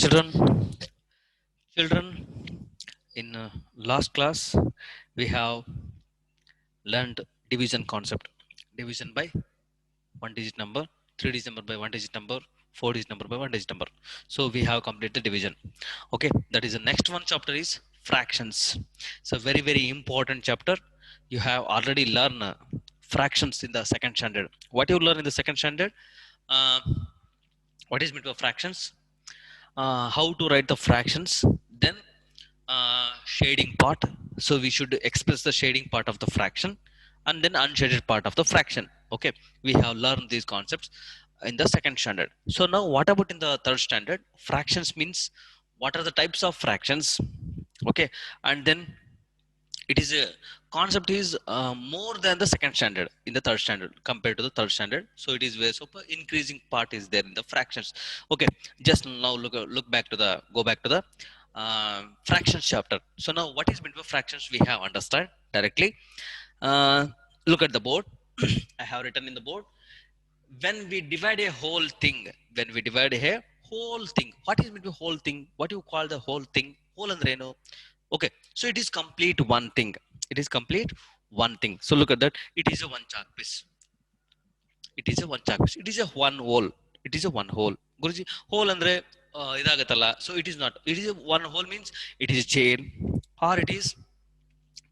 Children, children, in last class we have learned division concept. Division by one digit number, three digit number by one digit number, four digit number by one digit number. So we have completed the division. Okay, that is the next one chapter is fractions. It's a very important chapter. You have already learned fractions in the second standard. What you learn in the second standard? Uh, what is meant by fractions? How to write the fractions, then shading part. So we should express the shading part of the fraction and then unshaded part of the fraction. Okay, we have learned these concepts in the second standard. So now what about in the third standard? Fractions means what are the types of fractions? Okay, and then it is a concept is more than the second standard in the third standard compared to the third standard. So it is where so increasing part is there in the fractions. Okay, just now look back to the go back to the fractions chapter. So now what is meant by fractions we have understand directly. uh, Look at the board. I have written in the board, when we divide a whole thing, when we divide a whole thing, what is meant by whole thing? What do you call the whole thing? Whole and reno. Okay, so it is complete one thing. It is complete one thing. So look at that. It is a one chalk piece. It is a one chalk piece. It is a one whole. It is a one whole. Guruji, whole andre idagatalla. So it is not. It is a one whole means it is a chair, or it is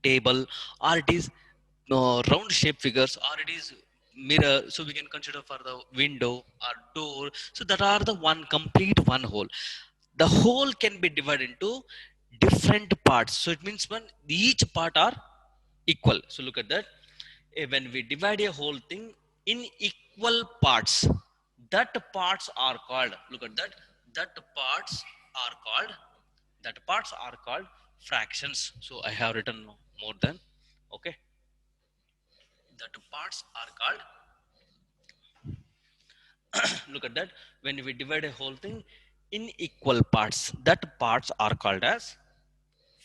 table, or it is round shape figures, or it is mirror. So we can consider for the window or door. So that are the one complete one whole. The whole can be divided into different parts. So it means when each part are equal. So look at that. When we divide a whole thing in equal parts, that parts are called, look at that, that parts are called, that parts are called fractions. So I have written more than. Okay, that parts are called, look at that, when we divide a whole thing in equal parts, that parts are called as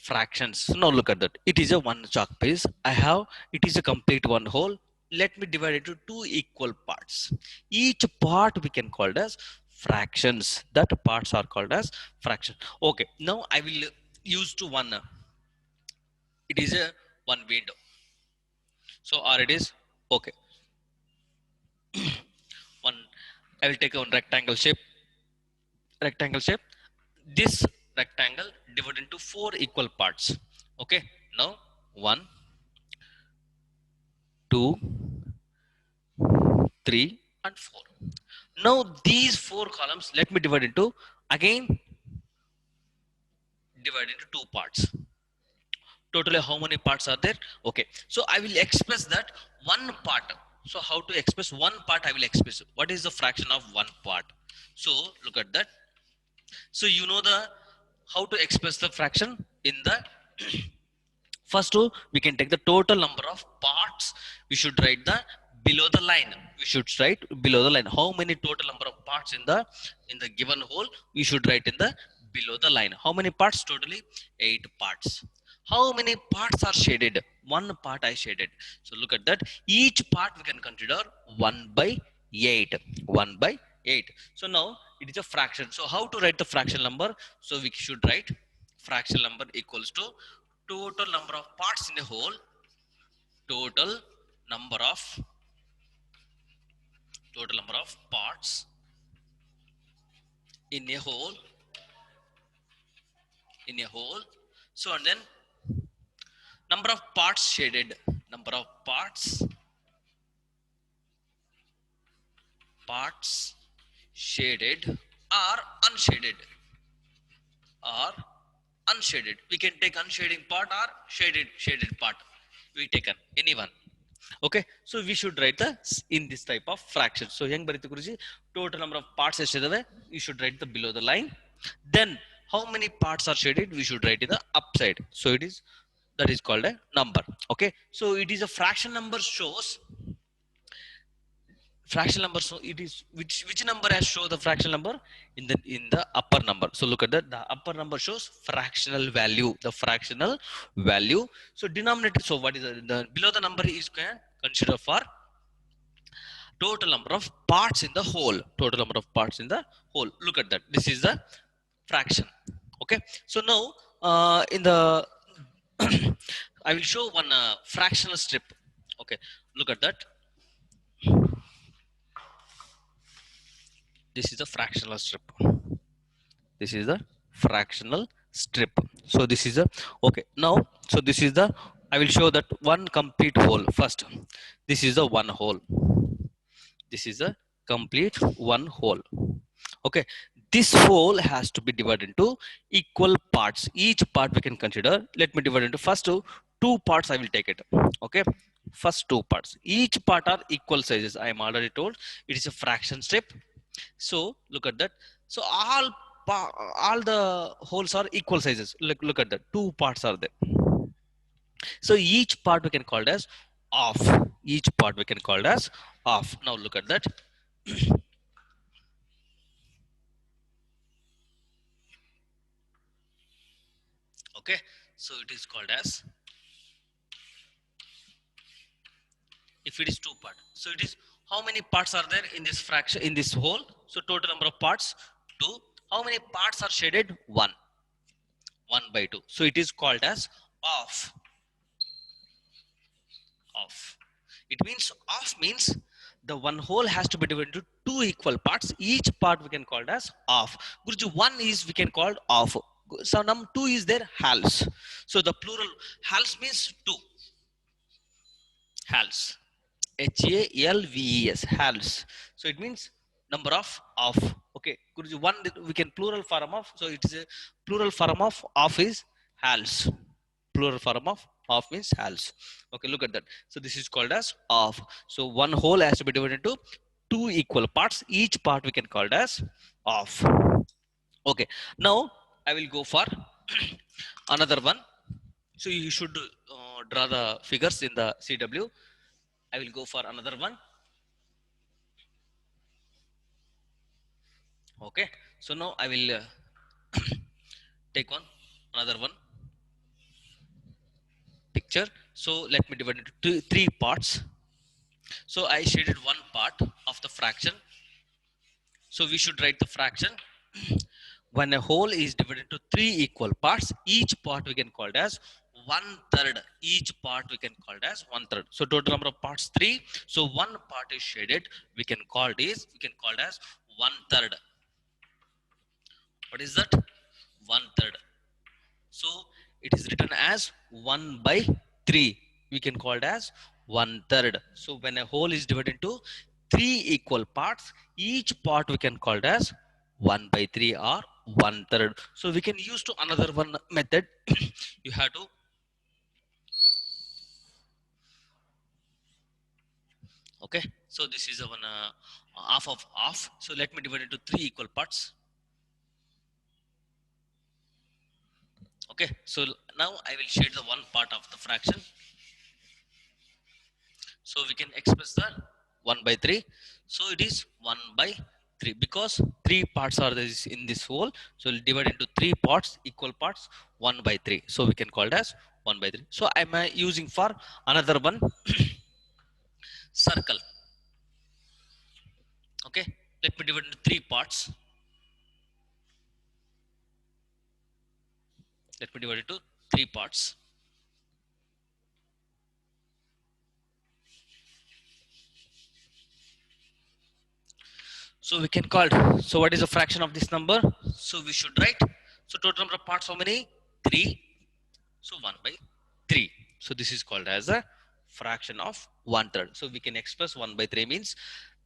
fractions. So now look at that. It is a one chalk piece. I have, it is a complete one whole. Let me divide it into two equal parts. Each part we can call it as fractions. That parts are called as fractions. Okay, now I will use to one. It is a one window. So or it is okay. One. I will take a one rectangle shape. Rectangle shape. This rectangle divided into four equal parts. Okay. Now one, two, 3 and 4. Now these four columns, let me divide into, again divide into two parts. Totally how many parts are there? Okay, so I will express that one part. So how to express one part? I will express what is the fraction of one part. So look at that. So you know the how to express the fraction in the first two, we can take the total number of parts. We should write the below the line. We should write below the line. How many total number of parts in the given whole? We should write in the below the line. How many parts? Totally 8 parts. How many parts are shaded? One part I shaded. So look at that. Each part we can consider 1 by 8. 1 by 8. So now it is a fraction. So how to write the fraction number? So we should write fraction number equals to total number of parts in a whole, total number of parts in a whole, so and then number of parts shaded, number of parts shaded or unshaded, or unshaded. We can take unshading part or shaded part. We take anyone. Okay, so we should write the in this type of fraction. So young Bharati Guruji, total number of parts ಎಷ್ಟಿದಾವೆ, you should write the below the line. Then how many parts are shaded, we should write in the upside. So it is, that is called a number. Okay, so it is a fraction number shows fraction number. So it is which number has show the fraction number in the upper number. So look at that, the upper number shows fractional value, the fractional value. So denominator, so what is the below the number is consider for total number of parts in the whole, total number of parts in the whole. Look at that, this is the fraction. Okay, so now in the I will show one fractional strip. Okay, look at that. This is a fractional strip. This is the fractional strip. So this is a okay. Now, so this is the I will show that one complete whole first. This is the one whole. This is a complete one whole. Okay, this whole has to be divided into equal parts. Each part we can consider. Let me divide into first two parts. I will take it. Okay, first two parts, each part are equal sizes. I am already told it is a fraction strip. So look at that. So all the holes are equal sizes. Look at that, two parts are there. So each part we can call it as off. Each part we can call it as off. Now look at that. Okay, so it is called as, if it is two part, so it is how many parts are there in this fraction, in this whole? So total number of parts two. How many parts are shaded? One by two. So it is called as off. Off. It means off means the one whole has to be divided into two equal parts. Each part we can call it as off. Guruji, one is we can call it off. So number two is there halves. So the plural halves means two. Halves. HALVES, halves. So it means number of. Okay, Guruji, one we can plural form of. So it is a plural form of is halves. Plural form of means halves. Okay, look at that. So this is called as of. So one whole has to be divided into two equal parts. Each part we can call it as of. Okay, now I will go for another one. So you should draw the figures in the CW. I will go for another one. Okay, so now I will take one another one picture. So let me divide it into three parts. So I shaded one part of the fraction. So we should write the fraction. When a whole is divided into three equal parts, each part we can call it as one third. Each part we can call it as one third. So total number of parts three. So one part is shaded. We can call it as one third. What is that? One third. So it is written as 1 by 3. We can call it as one third. So when a whole is divided into three equal parts, each part we can call it as 1 by 3 or one third. So we can use to another one method. You have to okay. So this is a one half of half. So let me divide it into three equal parts. Okay. So now I will shade the one part of the fraction. So we can express the 1 by 3. So it is 1 by 3 because three parts are this in this whole. So we'll divide into three parts, equal parts, 1 by 3. So we can call it as 1 by 3. So I'm using for another one circle. Okay, let me divide into three parts. Let me divide it into three parts. So we can call it. So what is the fraction of this number? So we should write. So total number of parts how many? 3. So 1 by 3. So this is called as a fraction of one third. So we can express 1 by 3 means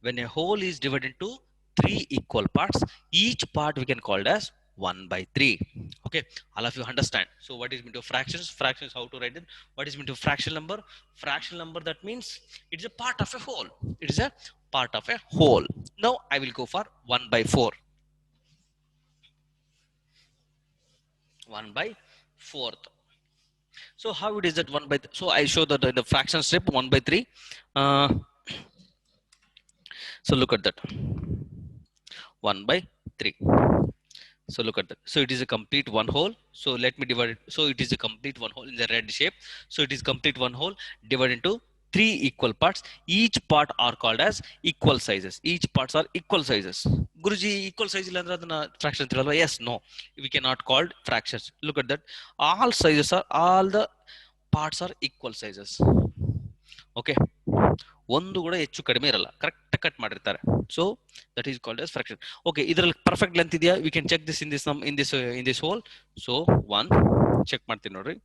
when a whole is divided into three equal parts, each part we can call it as 1 by 3. Okay, all of you understand. So what is meant to fractions? Fractions, how to write it? What is meant to fractional number? Fractional number, that means it is a part of a whole. It is a part of a whole. Now I will go for 1 by 4. 1 by 4th. So how it is that 1 by so I show that in the fraction strip 1 by 3. So look at that, 1 by 3. So look at that. So it is a complete one whole. So let me divide it. So it is a complete one whole in the red shape. So it is complete one whole divided into 3 equal parts. Each part are called as equal sizes. Each parts are equal sizes. Guruji, equal size illa andre adana fraction antiralva? Yes, no, we cannot call fractions. Look at that. All the parts are equal sizes. Okay, ಒಂದು ಕೂಡ ಹೆಚ್ಚು ಕಡಿಮೆ ಇರಲ್ಲ, correct cut ಮಾಡಿರ್ತಾರೆ. So that is called as fraction. Okay, ಇದರಲ್ಲಿ perfect length ಇದೆಯಾ? We can check this in this whole. So 1 check ಮಾಡ್ತೀನಿ ನೋಡ್ರಿ.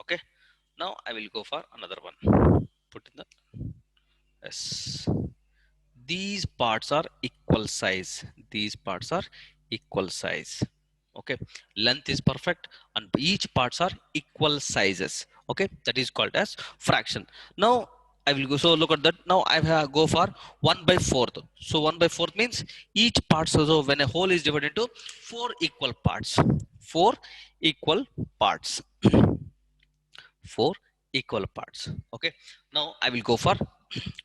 Okay, now I will go for another one. Put in the yes. These parts are equal size. These parts are equal size. Okay, length is perfect and each parts are equal sizes. Okay, that is called as fraction. Now I will go, so look at that. Now I have go for 1 by 4th. So 1 by 4th means each part, so when a whole is divided into 4 equal parts. 4 equal parts. 4 equal parts. Okay, now I will go for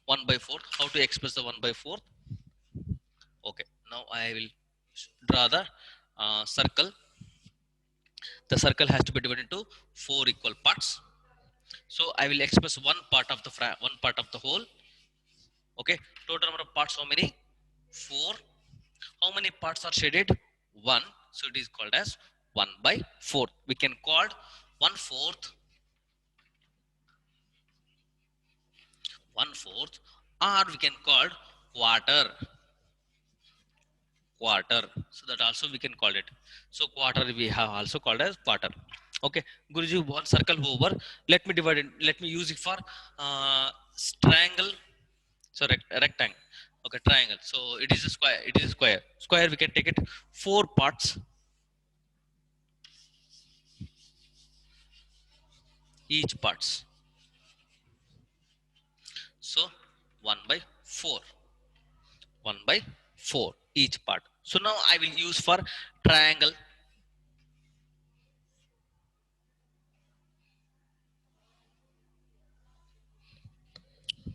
1 by 4th. How to express the 1 by 4th? Okay, now I will draw the circle. The circle has to be divided into 4 equal parts. So I will express one part of the whole. Okay, total number of parts how many? 4. How many parts are shaded? 1. So it is called as 1 by 4. We can call 1/4, 1/4, or we can call quarter. So that also we can call it. So quarter we have also called as quarter. Okay, Guruji, one circle over. Let me divide it. Let me use it for triangle. So rectangle. Okay, triangle. So it is a square. It is a square. Square we can take it 4 parts. Each parts. So 1 by 4. 1 by 4 each part. So now I will use for triangle.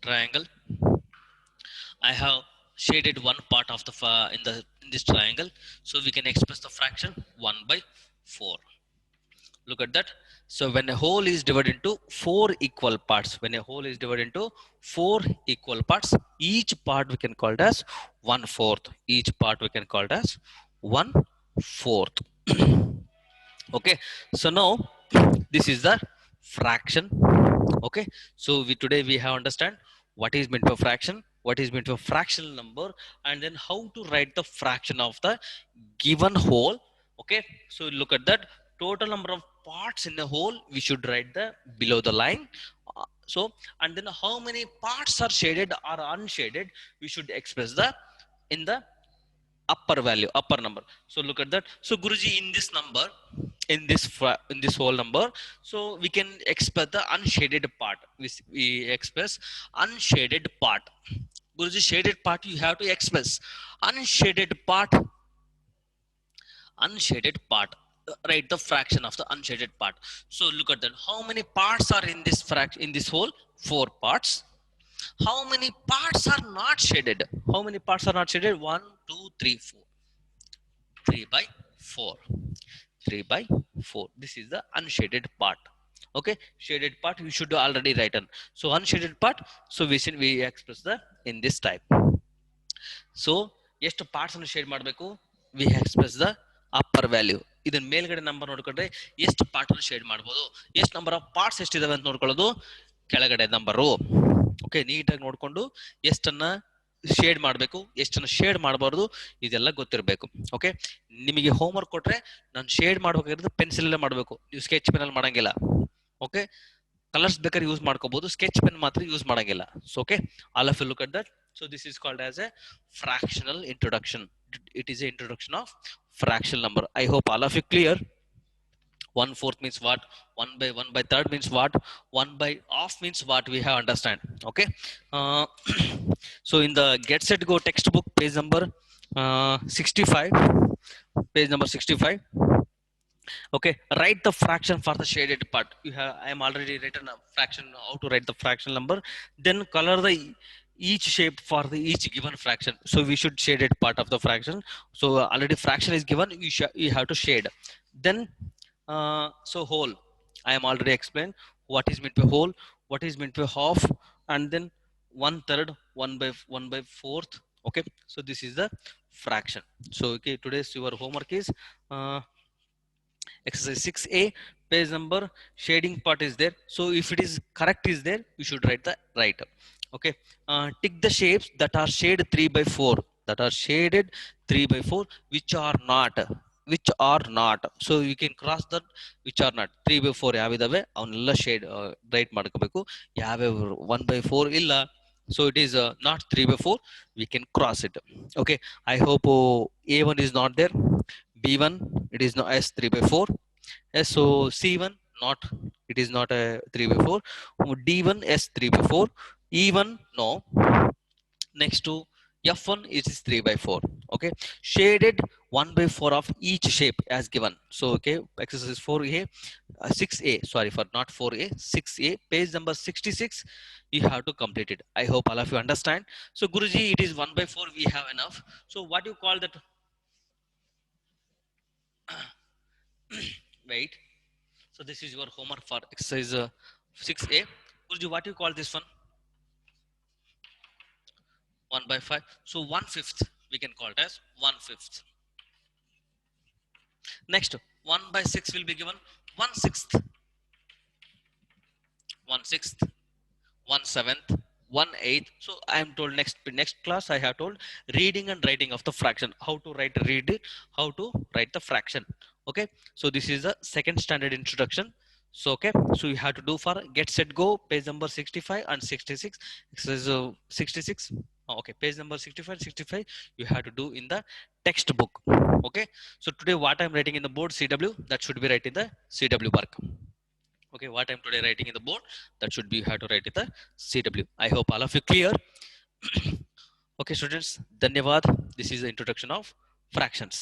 Triangle. I have shaded one part of the in this triangle, so we can express the fraction 1 by 4. Look at that. So when a whole is divided into 4 equal parts, each part we can call it as 1/4. Each part we can call it as 1/4. Okay, so now this is the fraction. Okay, so today we have understand what is meant for fraction, what is meant for fractional number, and then how to write the fraction of the given whole. Okay, so look at that. Total number of parts in the whole we should write the below the line. So and then how many parts are shaded or unshaded we should express the in the upper value, upper number. So look at that. So Guruji, in this number, in this whole number, so we can express the unshaded part. We express unshaded part. Guruji, shaded part you have to express. Unshaded part. Write the fraction of the unshaded part. So look at that. How many parts are in this in this whole? 4 parts. How many parts are not shaded? How many parts are not shaded? 1, 2, 3, 4. 3 by 4. 3 by 4. This is the unshaded part. Okay, shaded part you should already written. So unshaded part, so we express the in this type. So ಎಷ್ಟು parts ಅನ್ನು shade ಮಾಡಬೇಕು? We express the upper value. ಇದನ್ನ ಮೇಲ್ಗಡೆ number ನೋಡ್ಕೊಂಡ್ರೆ ಎಷ್ಟು part ಅನ್ನು shade ಮಾಡಬಹುದು, ಎಷ್ಟು ನಂಬರ್ ಆಫ್ ಪಾರ್ಟ್ಸ್ ಎಷ್ಟಿದಾವೆ ಅಂತ ನೋಡ್ಕೊಳ್ಳೋದು ಕೆಳಗಡೆ ನಂಬರು. ಓಕೆ, ನೀಟಾಗಿ ನೋಡ್ಕೊಂಡು ಎಷ್ಟನ್ನ ಶೇಡ್ ಮಾಡಬೇಕು, ಎಷ್ಟನ್ನ ಶೇಡ್ ಮಾಡಬಾರ್ದು, ಇದೆಲ್ಲ ಗೊತ್ತಿರಬೇಕು. ಓಕೆ, ನಿಮಗೆ ಹೋಮ್ ವರ್ಕ್ ಕೊಟ್ರೆ ನಾನು ಶೇಡ್ ಮಾಡ್ಬೇಕಾಗಿರೋದು ಪೆನ್ಸಿಲ್ ಅಲ್ಲೇ ಮಾಡಬೇಕು, ನೀವು ಸ್ಕೆಚ್ ಪೆನ್ ಅಲ್ಲಿ ಮಾಡಂಗಿಲ್ಲ. ಓಕೆ, ಕಲರ್ಸ್ ಬೇಕಾದ್ರೆ ಯೂಸ್ ಮಾಡ್ಕೋಬಹುದು, ಸ್ಕೆಚ್ ಪೆನ್ ಮಾತ್ರ ಯೂಸ್ ಮಾಡಂಗಿಲ್ಲ. So okay, all of you look at that. So this is called as a fractional introduction. It is an introduction of fractional number. I hope all of you clear. 1/4 means what? 1 by 3rd means what? 1 by half means what? We have understand. Okay. So in the Get Set Go textbook, page number 65. Page number 65. Okay, write the fraction for the shaded part. You have, I am already written a fraction, how to write the fractional number. Then color the each shape for the each given fraction. So we should shade it part of the fraction. So already fraction is given, you have to shade. Then so whole, I am already explained what is meant by whole, what is meant by half, and then one third, one by fourth. Okay, so this is the fraction. So okay, today's your homework is uh, exercise 6a, page number, shading part is there. So if it is correct is there, you should write the right. Okay, tick the shapes that are shaded 3 by 4, that are shaded 3 by 4, which are not. So you can cross that, which are not 3 by 4 ಯಾವಿದಾವೆ ಅವನ್ನೆಲ್ಲ shade right ಮಾಡ್ಕೋಬೇಕು. ಯಾವ್ಯಾವ 1 by 4 ಇಲ್ಲ, so it is not 3 by 4, we can cross it. Okay, I hope a1 is not there, b1 it is not as 3 by 4. Yes, so c1 not, it is not a 3 by 4. D1 s 3 by 4, e1 no. Next to f1 it is 3 by 4. Okay, shaded 1 by 4 of each shape as given. So okay, exercise 4a, 6a, sorry for not 4a, 6a, page number 66, you have to complete it. I hope all of you understand. So Guruji, it is 1 by 4, we have enough. So what do you call that? Wait, so this is your homework for exercise 6a. Guruji, what do you call this one? 1 by 5. So 1/5, we can call it as 1/5. Next, 1 by 6 will be given 1/6, 1/6, 1/7, 1/8. So I am told next class I have told reading and writing of the fraction. How to read it, how to write the fraction. Okay. So this is the second standard introduction. So okay. So you have to do for get set go, page number 65 and 66. Exercise 66. Okay, page number 65, 65. You have to do in the textbook. Okay. So today what I'm writing in the board CW, that should be right in the CW work. Okay, what I'm today writing in the board, that should be you have to write in the CW. I hope all of you clear. Okay, students, Dhanyavad. This is the introduction of fractions.